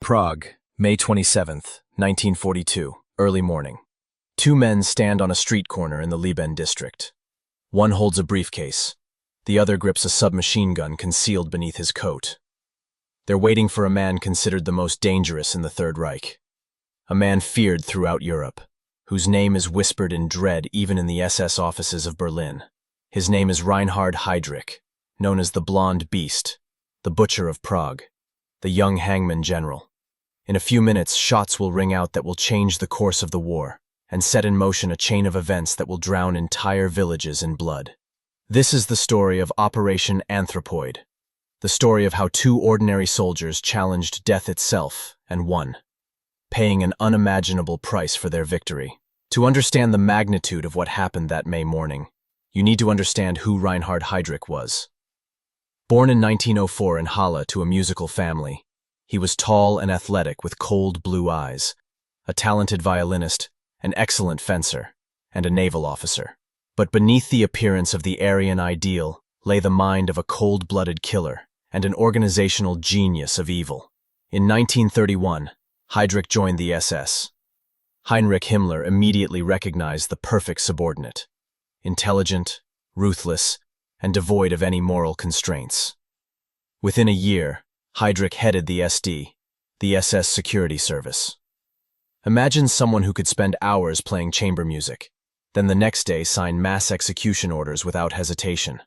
Prague, May 27th, 1942, early morning. Two men stand on a street corner in the Lieben district. One holds a briefcase. The other grips a submachine gun concealed beneath his coat. They're waiting for a man considered the most dangerous in the Third Reich. A man feared throughout Europe, whose name is whispered in dread even in the SS offices of Berlin. His name is Reinhard Heydrich, known as the Blonde Beast, the Butcher of Prague, the young hangman general. In a few minutes, shots will ring out that will change the course of the war and set in motion a chain of events that will drown entire villages in blood. This is the story of Operation Anthropoid, the story of how two ordinary soldiers challenged death itself and won, paying an unimaginable price for their victory. To understand the magnitude of what happened that May morning, you need to understand who Reinhard Heydrich was. Born in 1904 in Halle to a musical family, he was tall and athletic with cold blue eyes, a talented violinist, an excellent fencer, and a naval officer. But beneath the appearance of the Aryan ideal lay the mind of a cold-blooded killer and an organizational genius of evil. In 1931, Heydrich joined the SS. Heinrich Himmler immediately recognized the perfect subordinate, intelligent, ruthless, and devoid of any moral constraints. Within a year, Heydrich headed the SD, the SS Security Service. Imagine someone who could spend hours playing chamber music, then the next day sign mass execution orders without hesitation.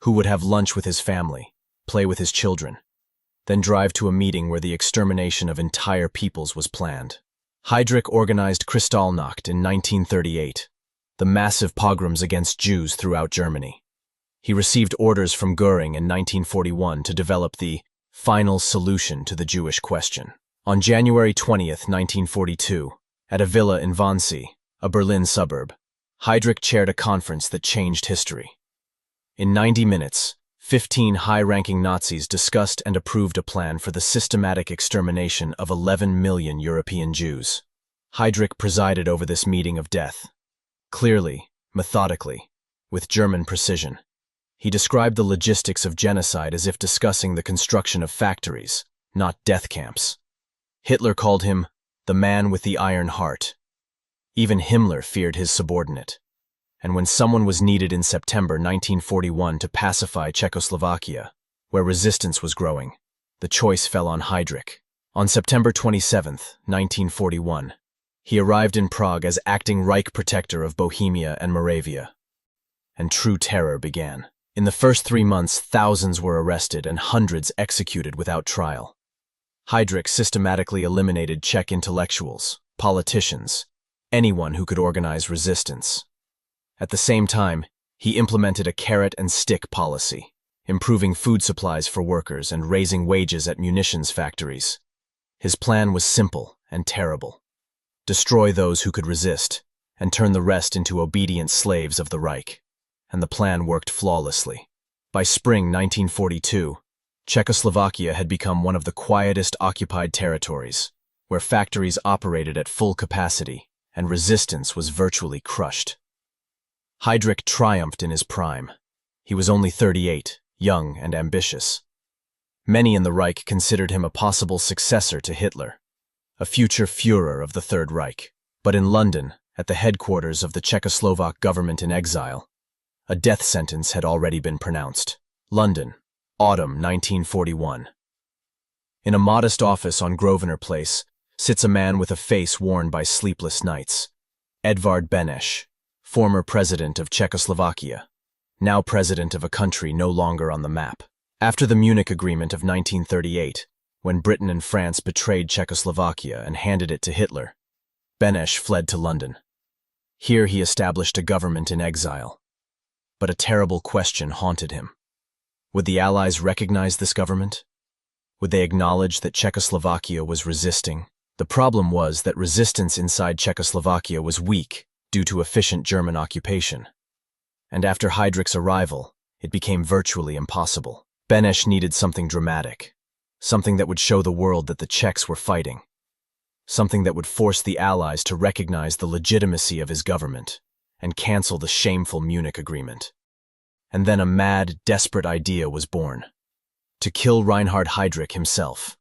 Who would have lunch with his family, play with his children, then drive to a meeting where the extermination of entire peoples was planned. Heydrich organized Kristallnacht in 1938, the massive pogroms against Jews throughout Germany. He received orders from Göring in 1941 to develop the final solution to the Jewish question. On January 20th, 1942, at a villa in Wannsee, a Berlin suburb, Heydrich chaired a conference that changed history. In 90 minutes, 15 high-ranking Nazis discussed and approved a plan for the systematic extermination of 11 million European Jews. Heydrich presided over this meeting of death. Clearly, methodically, with German precision. He described the logistics of genocide as if discussing the construction of factories, not death camps. Hitler called him the man with the iron heart. Even Himmler feared his subordinate. And when someone was needed in September 1941 to pacify Czechoslovakia, where resistance was growing, the choice fell on Heydrich. On September 27, 1941, he arrived in Prague as acting Reich protector of Bohemia and Moravia. And true terror began. In the first 3 months, thousands were arrested and hundreds executed without trial. Heydrich systematically eliminated Czech intellectuals, politicians, anyone who could organize resistance. At the same time, he implemented a carrot-and-stick policy, improving food supplies for workers and raising wages at munitions factories. His plan was simple and terrible. Destroy those who could resist, and turn the rest into obedient slaves of the Reich. And the plan worked flawlessly. By spring 1942, Czechoslovakia had become one of the quietest occupied territories, where factories operated at full capacity and resistance was virtually crushed. Heydrich triumphed in his prime. He was only 38, young and ambitious. Many in the Reich considered him a possible successor to Hitler, a future Führer of the Third Reich. But in London, at the headquarters of the Czechoslovak government in exile, a death sentence had already been pronounced. London, autumn 1941. In a modest office on Grosvenor Place sits a man with a face worn by sleepless nights. Edvard Beneš, former president of Czechoslovakia, now president of a country no longer on the map. After the Munich Agreement of 1938, when Britain and France betrayed Czechoslovakia and handed it to Hitler, Beneš fled to London. Here he established a government in exile. But a terrible question haunted him. Would the Allies recognize this government? Would they acknowledge that Czechoslovakia was resisting? The problem was that resistance inside Czechoslovakia was weak due to efficient German occupation. And after Heydrich's arrival, it became virtually impossible. Beneš needed something dramatic, something that would show the world that the Czechs were fighting, something that would force the Allies to recognize the legitimacy of his government and cancel the shameful Munich Agreement. And then a mad, desperate idea was born: to kill Reinhard Heydrich himself.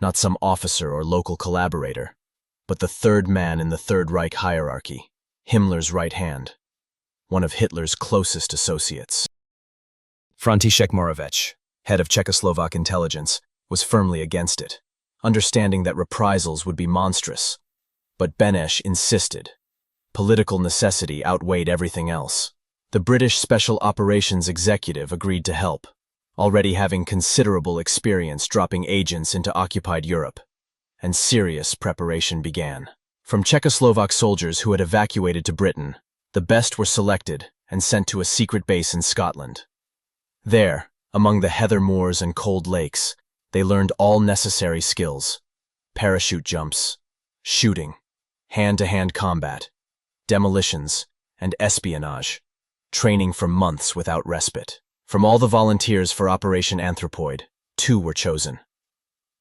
not some officer or local collaborator, but the third man in the Third Reich hierarchy, Himmler's right hand, one of Hitler's closest associates. František Moravec, head of Czechoslovak intelligence, was firmly against it, understanding that reprisals would be monstrous. But Beneš insisted. Political necessity outweighed everything else. The British Special Operations Executive agreed to help, already having considerable experience dropping agents into occupied Europe, and serious preparation began. From Czechoslovak soldiers who had evacuated to Britain, the best were selected and sent to a secret base in Scotland. There, among the heather moors and cold lakes, they learned all necessary skills: parachute jumps, shooting, hand-to-hand combat, demolitions, and espionage, training for months without respite. From all the volunteers for Operation Anthropoid, 2 were chosen.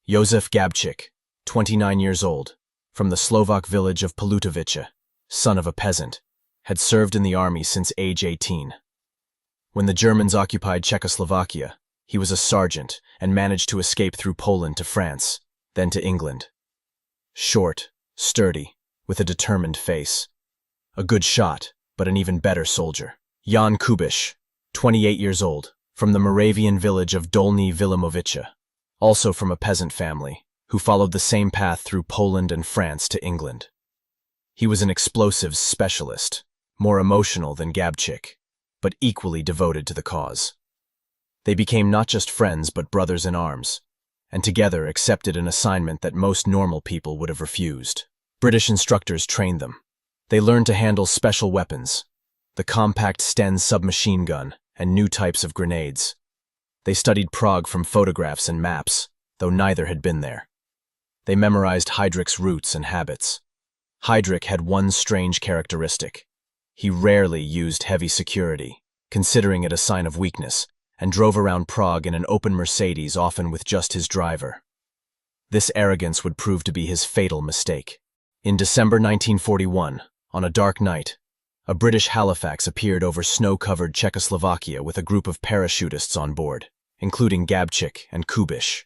Josef Gabčík, 29 years old, from the Slovak village of Polutovice, son of a peasant, had served in the army since age 18. When the Germans occupied Czechoslovakia, he was a sergeant and managed to escape through Poland to France, then to England. Short, sturdy, with a determined face. A good shot, but an even better soldier. Jan Kubiš, 28 years old, from the Moravian village of Dolní Vilimovice, also from a peasant family, who followed the same path through Poland and France to England. He was an explosives specialist, more emotional than Gabčík, but equally devoted to the cause. They became not just friends but brothers in arms, and together accepted an assignment that most normal people would have refused. British instructors trained them. They learned to handle special weapons, the compact Sten submachine gun, and new types of grenades. They studied Prague from photographs and maps, though neither had been there. They memorized Heydrich's routes and habits. Heydrich had one strange characteristic. He rarely used heavy security, considering it a sign of weakness, and drove around Prague in an open Mercedes, often with just his driver. This arrogance would prove to be his fatal mistake. In December 1941, on a dark night, a British Halifax appeared over snow-covered Czechoslovakia with a group of parachutists on board, including Gabčík and Kubiš.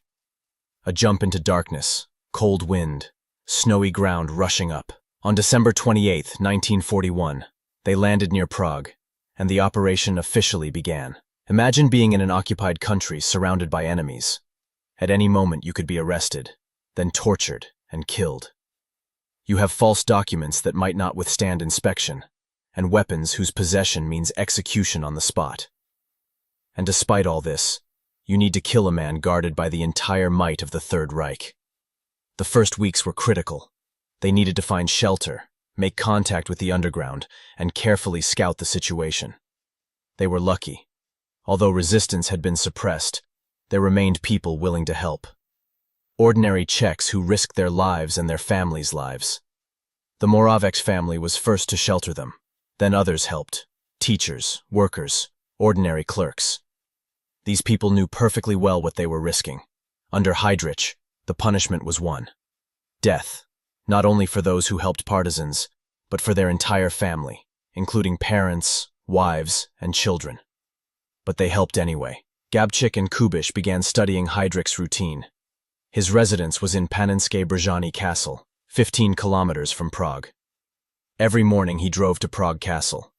A jump into darkness, cold wind, snowy ground rushing up. On December 28, 1941, they landed near Prague, and the operation officially began. Imagine being in an occupied country surrounded by enemies. At any moment you could be arrested, then tortured and killed. You have false documents that might not withstand inspection, and weapons whose possession means execution on the spot. And despite all this, you need to kill a man guarded by the entire might of the Third Reich. The first weeks were critical. They needed to find shelter, make contact with the underground, and carefully scout the situation. They were lucky. Although resistance had been suppressed, there remained people willing to help. Ordinary Czechs who risked their lives and their families' lives. The Moravec family was first to shelter them. Then others helped. Teachers, workers, ordinary clerks. These people knew perfectly well what they were risking. Under Heydrich, the punishment was one: death, not only for those who helped partisans, but for their entire family, including parents, wives, and children. But they helped anyway. Gabčík and Kubiš began studying Heydrich's routine. His residence was in Panenské Břežany Castle, 15 kilometers from Prague. Every morning he drove to Prague Castle,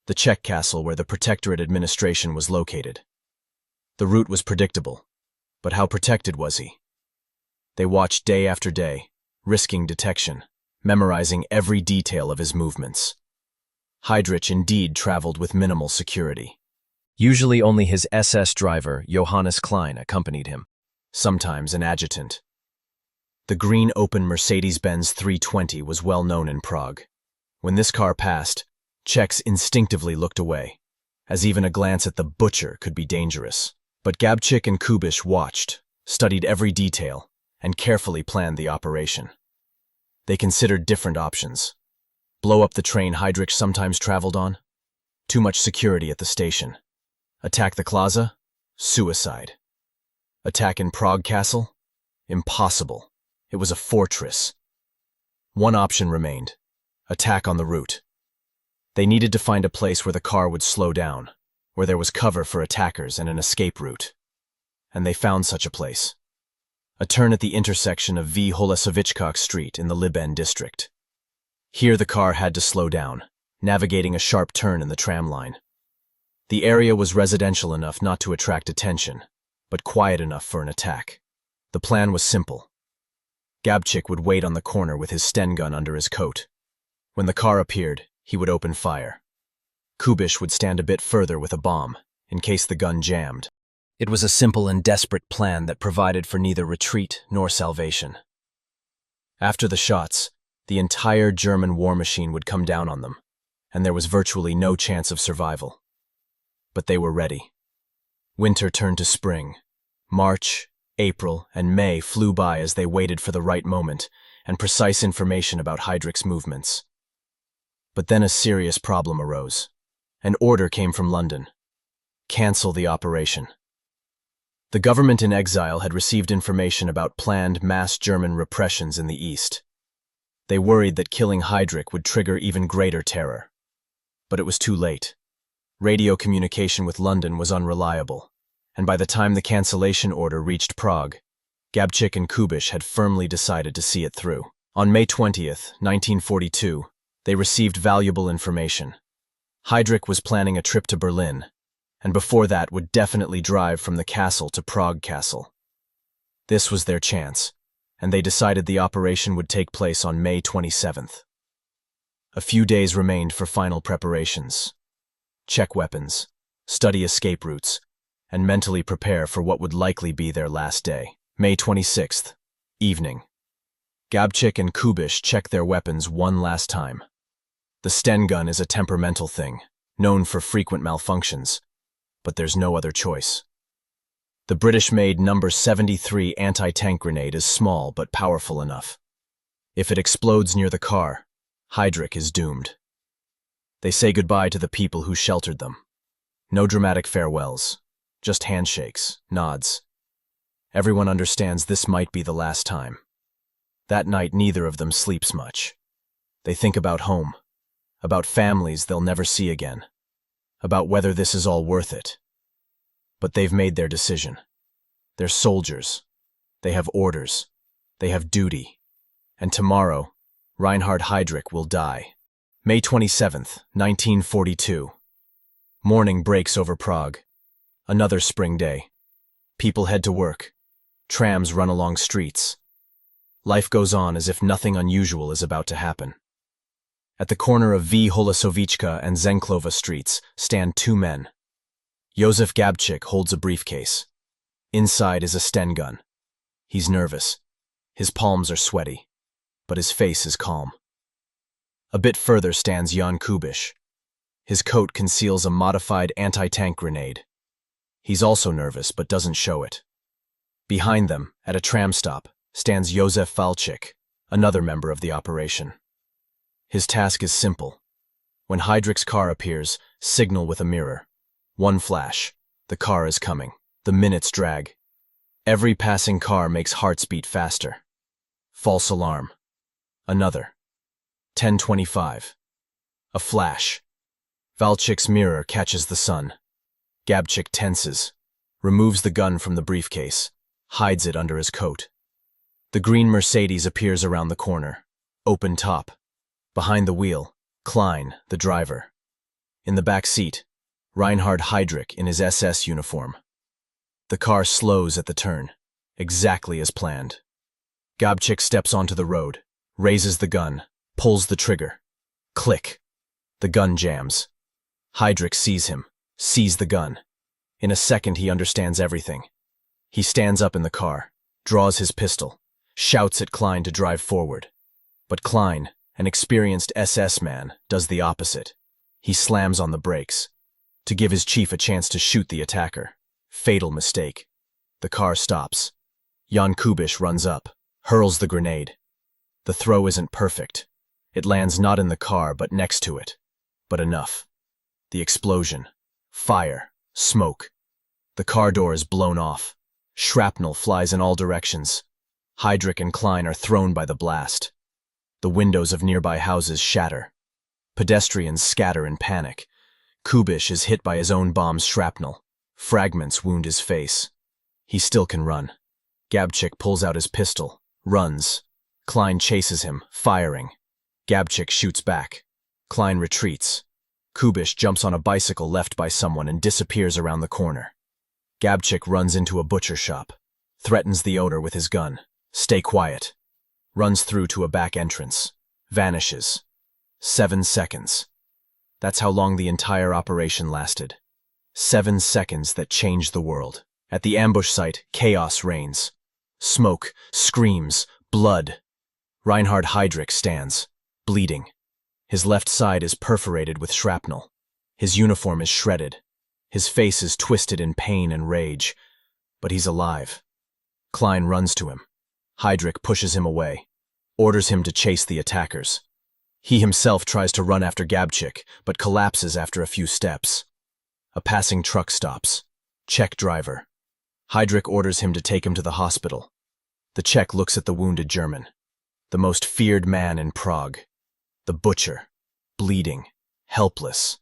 the Czech castle where the Protectorate administration was located. The route was predictable, but how protected was he? They watched day after day, risking detection, memorizing every detail of his movements. Heydrich indeed traveled with minimal security. Usually only his SS driver, Johannes Klein, accompanied him, sometimes an adjutant. The green open Mercedes-Benz 320 was well known in Prague. When this car passed, Czechs instinctively looked away, as even a glance at the butcher could be dangerous. But Gabčík and Kubiš watched, studied every detail, and carefully planned the operation. They considered different options. Blow up the train Heydrich sometimes traveled on? Too much security at the station. Attack the Plaza? Suicide. Attack in Prague Castle? Impossible. It was a fortress. One option remained: attack on the route. They needed to find a place where the car would slow down, where there was cover for attackers and an escape route. And they found such a place. a turn at the intersection of V. Holocaust Street in the Liben district. Here the car had to slow down, navigating a sharp turn in the tram line. The area was residential enough not to attract attention, but quiet enough for an attack. The plan was simple. Gabčík would wait on the corner with his Sten gun under his coat. When the car appeared, he would open fire. Kubiš would stand a bit further with a bomb, in case the gun jammed. It was a simple and desperate plan that provided for neither retreat nor salvation. After the shots, the entire German war machine would come down on them, and there was virtually no chance of survival. But they were ready. Winter turned to spring. March, April, and May flew by as they waited for the right moment and precise information about Heydrich's movements. But then a serious problem arose. An order came from London. Cancel the operation. The government in exile had received information about planned mass German repressions in the East. They worried that killing Heydrich would trigger even greater terror. But it was too late. Radio communication with London was unreliable, and by the time the cancellation order reached Prague, Gabčík and Kubiš had firmly decided to see it through. On May 20th, 1942, they received valuable information. Heydrich was planning a trip to Berlin, and before that would definitely drive from the castle to Prague Castle. This was their chance, and they decided the operation would take place on May 27th. A few days remained for final preparations. Check weapons, study escape routes, and mentally prepare for what would likely be their last day. May 26th, evening. Gabčík and Kubiš checked their weapons one last time. The Sten gun is a temperamental thing, known for frequent malfunctions, but there's no other choice. The British-made No. 73 anti-tank grenade is small but powerful enough. If it explodes near the car, Heydrich is doomed. They say goodbye to the people who sheltered them. No dramatic farewells, just handshakes, nods. Everyone understands this might be the last time. That night neither of them sleeps much. They think about home, about families they'll never see again, about whether this is all worth it. But they've made their decision. They're soldiers. They have orders. They have duty. And tomorrow, Reinhard Heydrich will die. May 27th, 1942. Morning breaks over Prague. Another spring day. People head to work. Trams run along streets. Life goes on as if nothing unusual is about to happen. At the corner of V. Holosovicka and Zenklova streets stand two men. Josef Gabčík holds a briefcase. Inside is a Sten gun. He's nervous. His palms are sweaty, but his face is calm. A bit further stands Jan Kubiš. His coat conceals a modified anti-tank grenade. He's also nervous but doesn't show it. Behind them, at a tram stop, stands Josef Falchik, another member of the operation. His task is simple. When Heydrich's car appears, signal with a mirror. One flash. The car is coming. The minutes drag. Every passing car makes hearts beat faster. False alarm. Another. 10:25. A flash. Falchik's mirror catches the sun. Gabčík tenses, removes the gun from the briefcase, hides it under his coat. The green Mercedes appears around the corner. Open top. Behind the wheel, Klein, the driver. In the back seat, Reinhard Heydrich in his SS uniform. The car slows at the turn, exactly as planned. Gabčík steps onto the road, raises the gun, pulls the trigger. Click. The gun jams. Heydrich sees him, sees the gun. In a second he understands everything. He stands up in the car, draws his pistol, shouts at Klein to drive forward. But Klein, an experienced SS man, does the opposite. He slams on the brakes, to give his chief a chance to shoot the attacker. Fatal mistake. The car stops. Jan Kubiš runs up, hurls the grenade. The throw isn't perfect. It lands not in the car but next to it. But enough. The explosion. Fire. Smoke. The car door is blown off. Shrapnel flies in all directions. Heydrich and Klein are thrown by the blast. The windows of nearby houses shatter. Pedestrians scatter in panic. Kubiš is hit by his own bomb's shrapnel. Fragments wound his face. He still can run. Gabčík pulls out his pistol, runs. Klein chases him, firing. Gabčík shoots back. Klein retreats. Kubiš jumps on a bicycle left by someone and disappears around the corner. Gabčík runs into a butcher shop, threatens the owner with his gun. Stay quiet. Runs through to a back entrance. Vanishes. 7 seconds. That's how long the entire operation lasted. 7 seconds that changed the world. At the ambush site, chaos reigns. Smoke, screams, blood. Reinhard Heydrich stands, bleeding. His left side is perforated with shrapnel. His uniform is shredded. His face is twisted in pain and rage. But he's alive. Klein runs to him. Heydrich pushes him away, orders him to chase the attackers. He himself tries to run after Gabčík, but collapses after a few steps. A passing truck stops. Czech driver. Heydrich orders him to take him to the hospital. The Czech looks at the wounded German. The most feared man in Prague. The butcher. Bleeding. Helpless.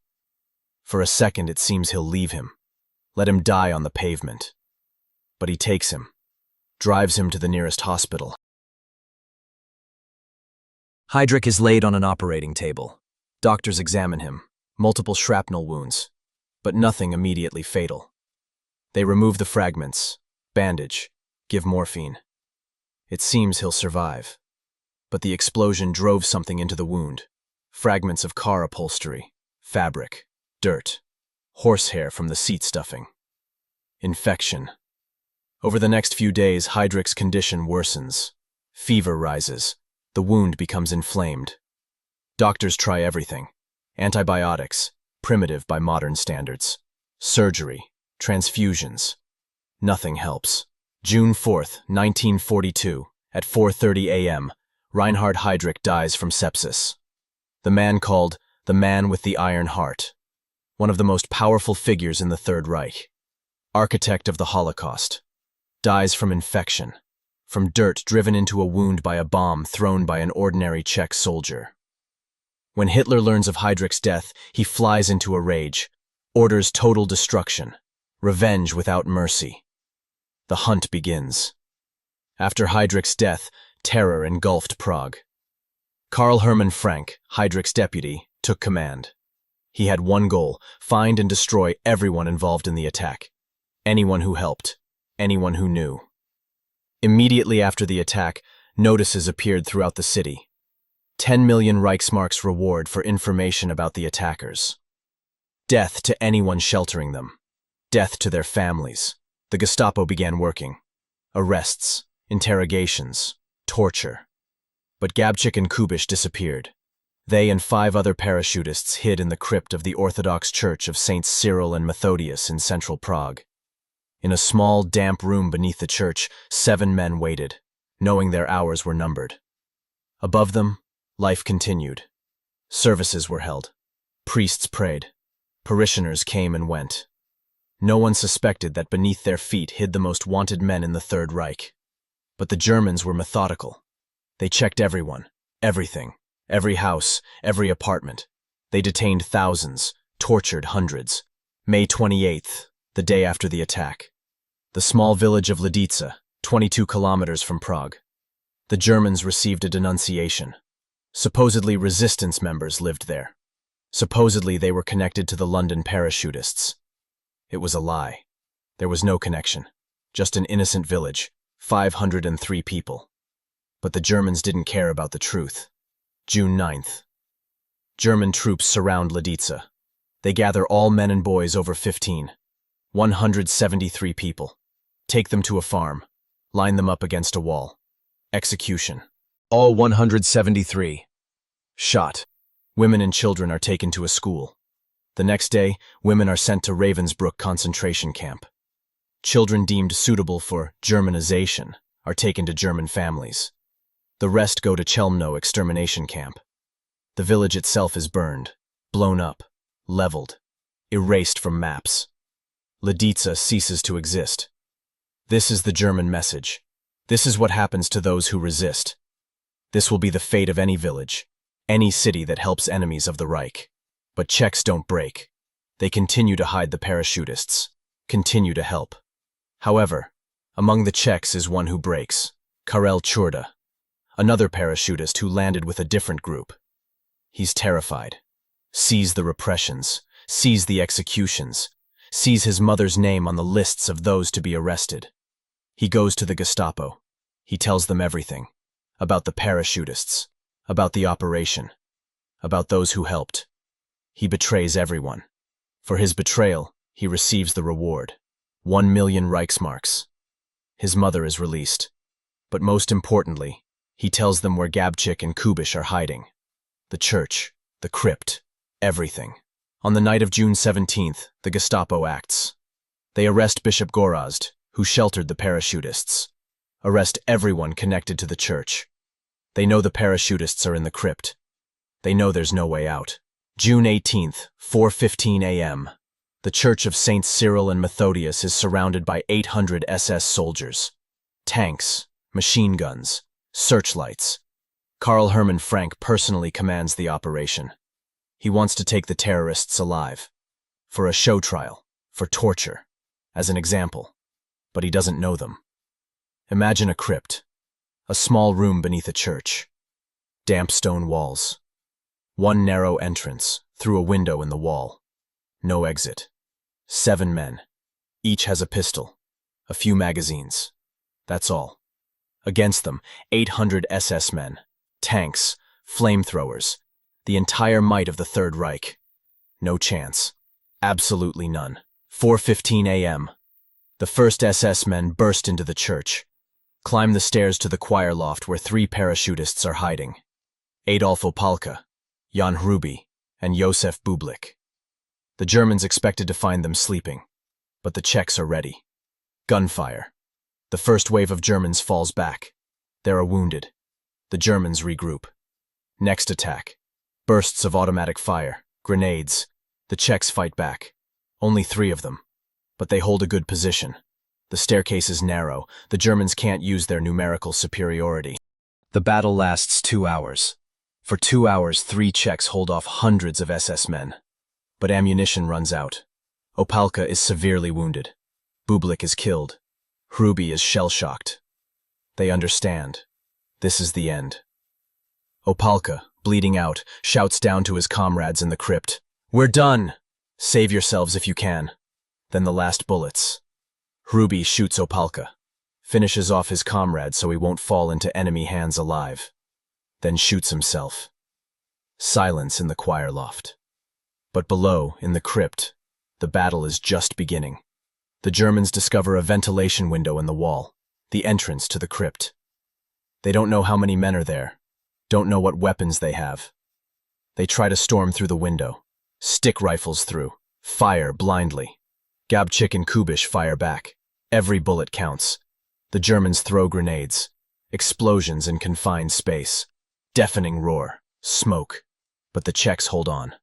For a second it seems he'll leave him. Let him die on the pavement. But he takes him. Drives him to the nearest hospital. Heydrich is laid on an operating table. Doctors examine him. Multiple shrapnel wounds. But nothing immediately fatal. They remove the fragments, bandage, give morphine. It seems he'll survive. But the explosion drove something into the wound. Fragments of car upholstery, fabric, dirt, horsehair from the seat stuffing. Infection. Over the next few days, Heydrich's condition worsens. Fever rises. The wound becomes inflamed. Doctors try everything. Antibiotics, primitive by modern standards. Surgery, transfusions. Nothing helps. June 4th, 1942, at 4:30 a.m., Reinhard Heydrich dies from sepsis. The man called the Man with the Iron Heart. One of the most powerful figures in the Third Reich. Architect of the Holocaust. Dies from infection. From dirt driven into a wound by a bomb thrown by an ordinary Czech soldier. When Hitler learns of Heydrich's death, he flies into a rage. Orders total destruction. Revenge without mercy. The hunt begins. After Heydrich's death, terror engulfed Prague. Karl Hermann Frank, Heydrich's deputy, took command. He had one goal: find and destroy everyone involved in the attack. Anyone who helped. Anyone who knew. Immediately after the attack, notices appeared throughout the city. 10 million Reichsmarks reward for information about the attackers. Death to anyone sheltering them. Death to their families. The Gestapo began working. Arrests, interrogations, torture. But Gabčík and Kubiš disappeared. They and 5 other parachutists hid in the crypt of the Orthodox Church of Saints Cyril and Methodius in central Prague. In a small, damp room beneath the church, 7 men waited, knowing their hours were numbered. Above them, life continued. Services were held. Priests prayed. Parishioners came and went. No one suspected that beneath their feet hid the most wanted men in the Third Reich. But the Germans were methodical. They checked everyone, everything, every house, every apartment. They detained thousands, tortured hundreds. May 28th, the day after the attack. The small village of Lidice, 22 kilometers from Prague. The Germans received a denunciation. Supposedly resistance members lived there. Supposedly they were connected to the London parachutists. It was a lie. There was no connection. Just an innocent village, 503 people. But the Germans didn't care about the truth. June 9th. German troops surround Lidice. They gather all men and boys over 15. 173 people. Take them to a farm. Line them up against a wall. Execution. All 173. Shot. Women and children are taken to a school. The next day, women are sent to Ravensbrück concentration camp. Children deemed suitable for Germanization are taken to German families. The rest go to Chelmno extermination camp. The village itself is burned, blown up, leveled, erased from maps. Lidice ceases to exist. This is the German message. This is what happens to those who resist. This will be the fate of any village, any city that helps enemies of the Reich. But Czechs don't break. They continue to hide the parachutists, continue to help. However, Among the Czechs is one who breaks, Karel Čurda, another parachutist who landed with a different group. He's terrified. Sees the repressions, sees the executions, sees his mother's name on the lists of those to be arrested. He goes to the Gestapo. He tells them everything. About the parachutists, about the operation, about those who helped. He betrays everyone. For his betrayal, he receives the reward, 1 million Reichsmarks. His mother is released. But most importantly, he tells them where Gabčík and Kubiš are hiding. The church, the crypt, everything. On the night of June 17th, the Gestapo acts. They arrest Bishop Gorazd, who sheltered the parachutists. Arrest everyone connected to the church. They know the parachutists are in the crypt. They know there's no way out. June 18th, 4:15 a.m. The church of Saints Cyril and Methodius is surrounded by 800 SS soldiers. Tanks, machine guns, searchlights. Karl Hermann Frank personally commands the operation. He wants to take the terrorists alive. For a show trial, for torture, as an example. But he doesn't know them. Imagine a crypt. A small room beneath a church. Damp stone walls. One narrow entrance, through a window in the wall. No exit. 7 men. Each has a pistol. A few magazines. That's all. Against them, 800 SS men. Tanks. Flamethrowers. The entire might of the Third Reich. No chance. Absolutely none. 4:15 a.m. The first SS men burst into the church. Climb the stairs to the choir loft where 3 parachutists are hiding. Adolf Opalka, Jan Hruby, and Josef Bublik. The Germans expected to find them sleeping, but the Czechs are ready. Gunfire. The first wave of Germans falls back. There are wounded. The Germans regroup. Next attack. Bursts of automatic fire, grenades. The Czechs fight back. Only 3 of them. But they hold a good position. The staircase is narrow. The Germans can't use their numerical superiority. The battle lasts 2 hours. For 2 hours, 3 Czechs hold off hundreds of SS men. But ammunition runs out. Opalka is severely wounded. Bublik is killed. Hruby is shell-shocked. They understand. This is the end. Opalka, bleeding out, shouts down to his comrades in the crypt. "We're done! Save yourselves if you can." Then the last bullets. Hruby shoots Opalka, finishes off his comrade so he won't fall into enemy hands alive, then shoots himself. Silence in the choir loft. But below, in the crypt, the battle is just beginning. The Germans discover a ventilation window in the wall, the entrance to the crypt. They don't know how many men are there, don't know what weapons they have. They try to storm through the window, stick rifles through, fire blindly. Gabčík and Kubiš fire back. Every bullet counts. The Germans throw grenades. Explosions in confined space. Deafening roar. Smoke. But the Czechs hold on.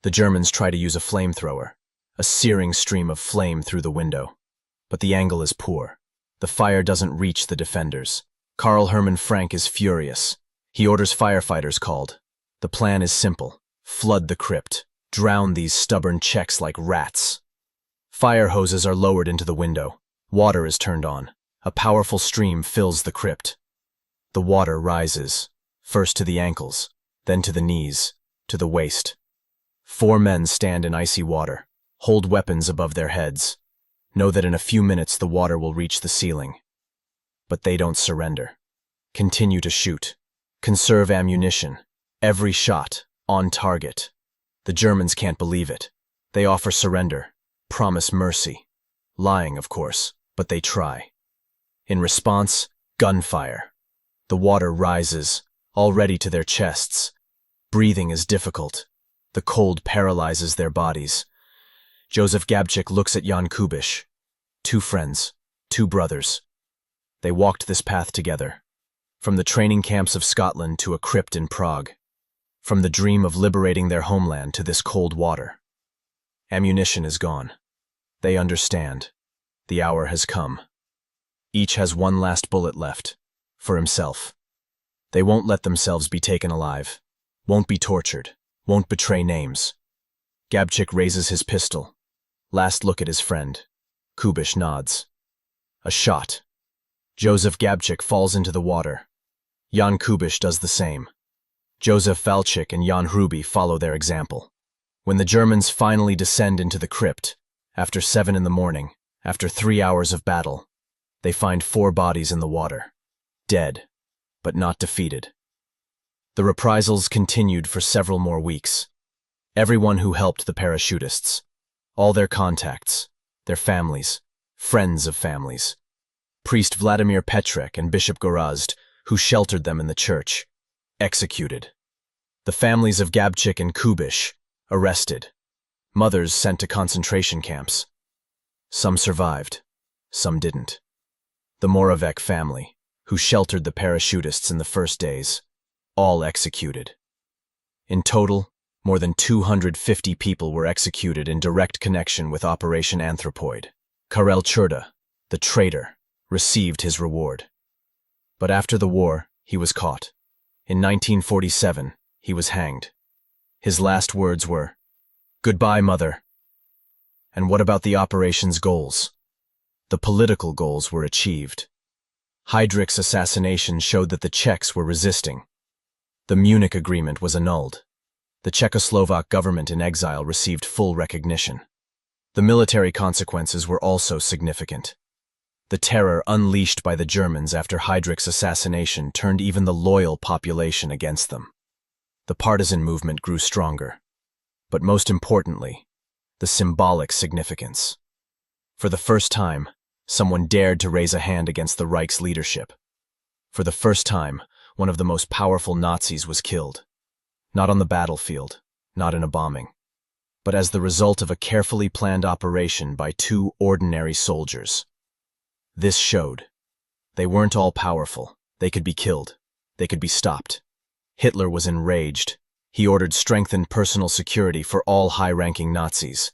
The Germans try to use a flamethrower. A searing stream of flame through the window. But the angle is poor. The fire doesn't reach the defenders. Karl Hermann Frank is furious. He orders firefighters called. The plan is simple. Flood the crypt. Drown these stubborn Czechs like rats. Fire hoses are lowered into the window. Water is turned on. A powerful stream fills the crypt. The water rises, first to the ankles, then to the knees, to the waist. 4 men stand in icy water, hold weapons above their heads, know that in a few minutes the water will reach the ceiling. But they don't surrender. Continue to shoot. Conserve ammunition. Every shot, on target. The Germans can't believe it. They offer surrender, promise mercy. Lying, of course, but they try. In response, gunfire. The water rises, already to their chests. Breathing is difficult. The cold paralyzes their bodies. Joseph Gabčík looks at Jan Kubiš. 2 friends, 2 brothers. They walked this path together. From the training camps of Scotland to a crypt in Prague. From the dream of liberating their homeland to this cold water. Ammunition is gone. They understand. The hour has come. Each has one last bullet left, for himself. They won't let themselves be taken alive, won't be tortured, won't betray names. Gabčík raises his pistol. Last look at his friend. Kubiš nods. A shot. Joseph Gabčík falls into the water. Jan Kubiš does the same. Josef Valčík and Jan Hruby follow their example. When the Germans finally descend into the crypt, after 7 in the morning, after 3 hours of battle, they find 4 bodies in the water, dead, but not defeated. The reprisals continued for several more weeks. Everyone who helped the parachutists, all their contacts, their families, friends of families, Priest Vladimir Petrek and Bishop Gorazd, who sheltered them in the church, executed. The families of Gabčík and Kubiš, arrested. Mothers sent to concentration camps. Some survived, some didn't. The Moravec family, who sheltered the parachutists in the first days, all executed. In total, more than 250 people were executed in direct connection with Operation Anthropoid. Karel Čurda, the traitor, received his reward. But after the war, he was caught. In 1947, he was hanged. His last words were, "Goodbye, mother." And what about the operation's goals? The political goals were achieved. Heydrich's assassination showed that the Czechs were resisting. The Munich Agreement was annulled. The Czechoslovak government in exile received full recognition. The military consequences were also significant. The terror unleashed by the Germans after Heydrich's assassination turned even the loyal population against them. The partisan movement grew stronger. But most importantly, the symbolic significance. For the first time, someone dared to raise a hand against the Reich's leadership. For the first time, one of the most powerful Nazis was killed. Not on the battlefield, not in a bombing, but as the result of a carefully planned operation by 2 ordinary soldiers. This showed. They weren't all powerful. They could be killed. They could be stopped. Hitler was enraged. He ordered strengthened personal security for all high-ranking Nazis.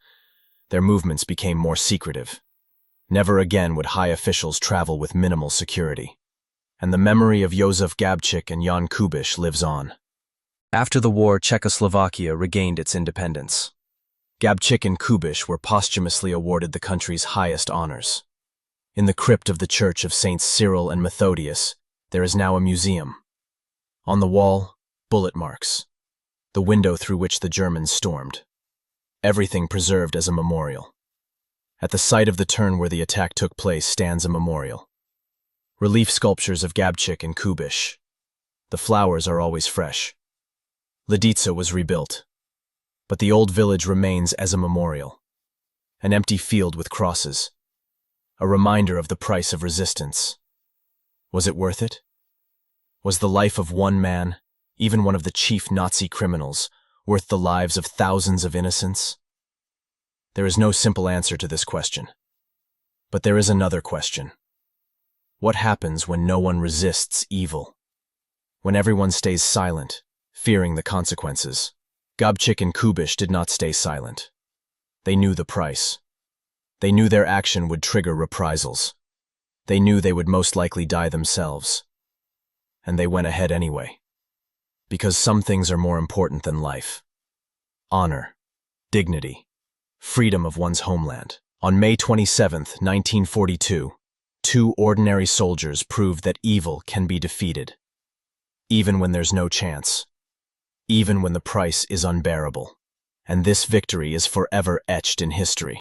Their movements became more secretive. Never again would high officials travel with minimal security. And the memory of Josef Gabčík and Jan Kubiš lives on. After the war, Czechoslovakia regained its independence. Gabčík and Kubiš were posthumously awarded the country's highest honors. In the crypt of the Church of Saints Cyril and Methodius, there is now a museum. On the wall, bullet marks. The window through which the Germans stormed. Everything preserved as a memorial. At the site of the turn where the attack took place stands a memorial. Relief sculptures of Gabčík and Kubiš. The flowers are always fresh. Lidice was rebuilt, but the old village remains as a memorial. An empty field with crosses. A reminder of the price of resistance. Was it worth it? Was the life of one man, even one of the chief Nazi criminals, worth the lives of thousands of innocents? There is no simple answer to this question. But there is another question. What happens when no one resists evil? When everyone stays silent, fearing the consequences? Gabčík and Kubiš did not stay silent. They knew the price. They knew their action would trigger reprisals. They knew they would most likely die themselves. And they went ahead anyway. Because some things are more important than life. Honor, dignity, freedom of one's homeland. On May 27, 1942, 2 ordinary soldiers proved that evil can be defeated. Even when there's no chance. Even when the price is unbearable. And this victory is forever etched in history.